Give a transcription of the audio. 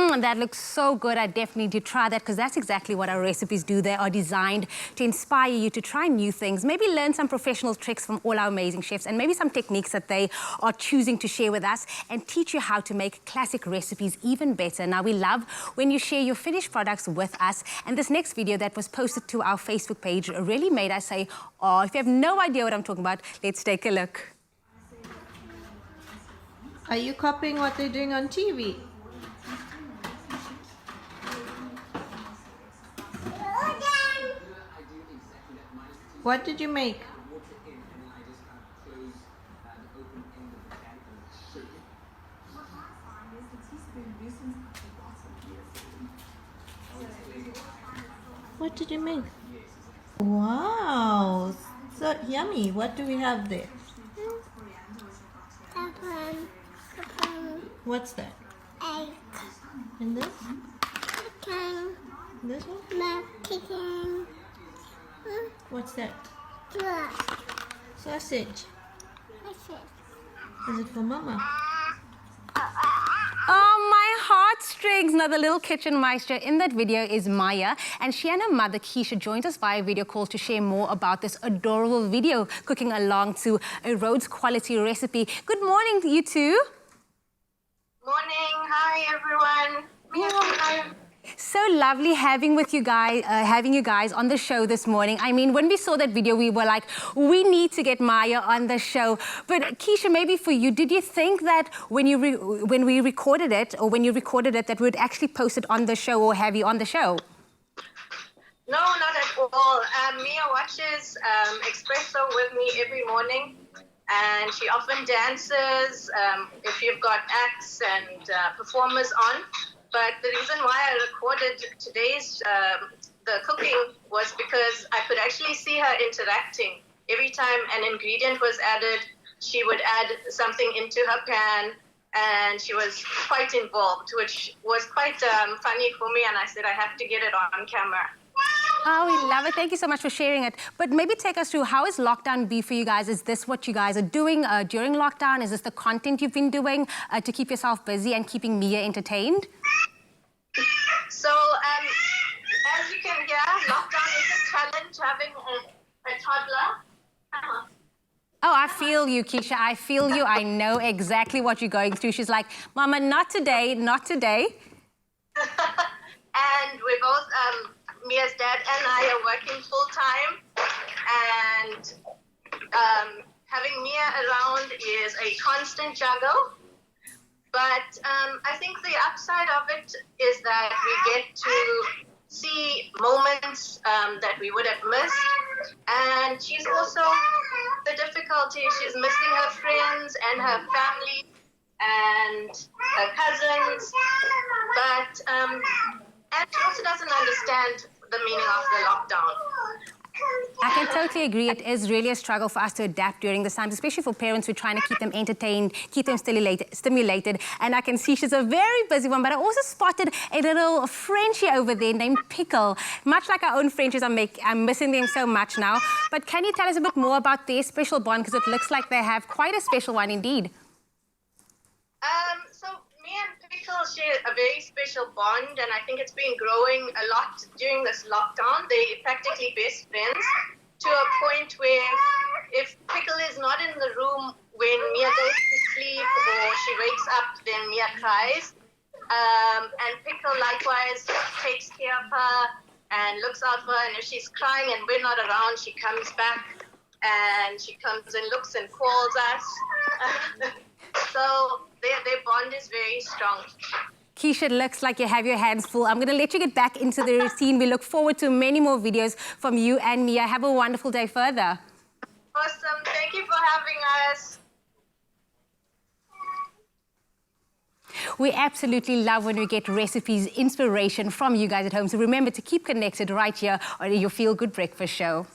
That looks so good. I definitely need to try that because that's exactly what our recipes do. They are designed to inspire you to try new things, maybe learn some professional tricks from all our amazing chefs and maybe some techniques that they are choosing to share with us and teach you how to make classic recipes even better. Now, we love when you share your finished products with us, and this next video that was posted to our Facebook page really made us say, oh, if you have no idea what I'm talking about, let's take a look. Are you copying what they're doing on TV? What did you make? What did you make? Wow, so yummy. What do we have there? What's that? Egg. And this? Chicken. This one? No, chicken. What's that? Duck. Sausage. What's it? Is it for Mama? Oh, my heartstrings. Now, the little kitchen maestro in that video is Maya, and she and her mother, Keisha, joined us via video call to share more about this adorable video, cooking along to a Rhodes quality recipe. Good morning, you two. Morning. Hi, everyone. Hi. So lovely having you guys on the show this morning. I mean, when we saw that video, we were like, we need to get Maya on the show. But Keisha, maybe for you, did you think that when we recorded it, that we'd actually post it on the show or have you on the show? No, not at all. Mia watches Expresso with me every morning, and she often dances if you've got acts and performers on. But the reason why I recorded today's the cooking was because I could actually see her interacting. Every time an ingredient was added, she would add something into her pan, and she was quite involved, which was quite funny for me, and I said I have to get it on camera. Oh, we love it. Thank you so much for sharing it. But maybe take us through, how is lockdown be for you guys? Is this what you guys are doing during lockdown? Is this the content you've been doing to keep yourself busy and keeping Mia entertained? So, as you can hear, lockdown is a challenge having a toddler. Oh, I feel you, Keisha. I feel you. I know exactly what you're going through. She's like, Mama, not today, not today. And we both, Mia's dad and I are working full time, and having Mia around is a constant juggle. But I think the upside of it is that we get to see moments that we would have missed. And she's also, the difficulty, she's missing her friends and her family and her cousins. But, and she also doesn't understand the meaning of the lockdown. I can totally agree. It is really a struggle for us to adapt during this time, especially for parents who are trying to keep them entertained, keep them stimulated. And I can see she's a very busy one, but I also spotted a little Frenchie over there named Pickle. Much like our own Frenchies, I'm missing them so much now. But can you tell us a bit more about their special bond? Because it looks like they have quite a special one indeed. So me and Pickle share a very special bond, and I think it's been growing a lot during this lockdown. They're practically best friends to a point where if Pickle is not in the room when Mia goes to sleep or she wakes up, then Mia cries. And Pickle likewise takes care of her and looks out for her, and if she's crying and we're not around, she comes back and she comes and looks and calls us. So their bond is very strong. Keisha, it looks like you have your hands full. I'm going to let you get back into the routine. We look forward to many more videos from you and Mia. Have a wonderful day further. Awesome. Thank you for having us. We absolutely love when we get recipes, inspiration from you guys at home. So remember to keep connected right here on your Feel Good Breakfast Show.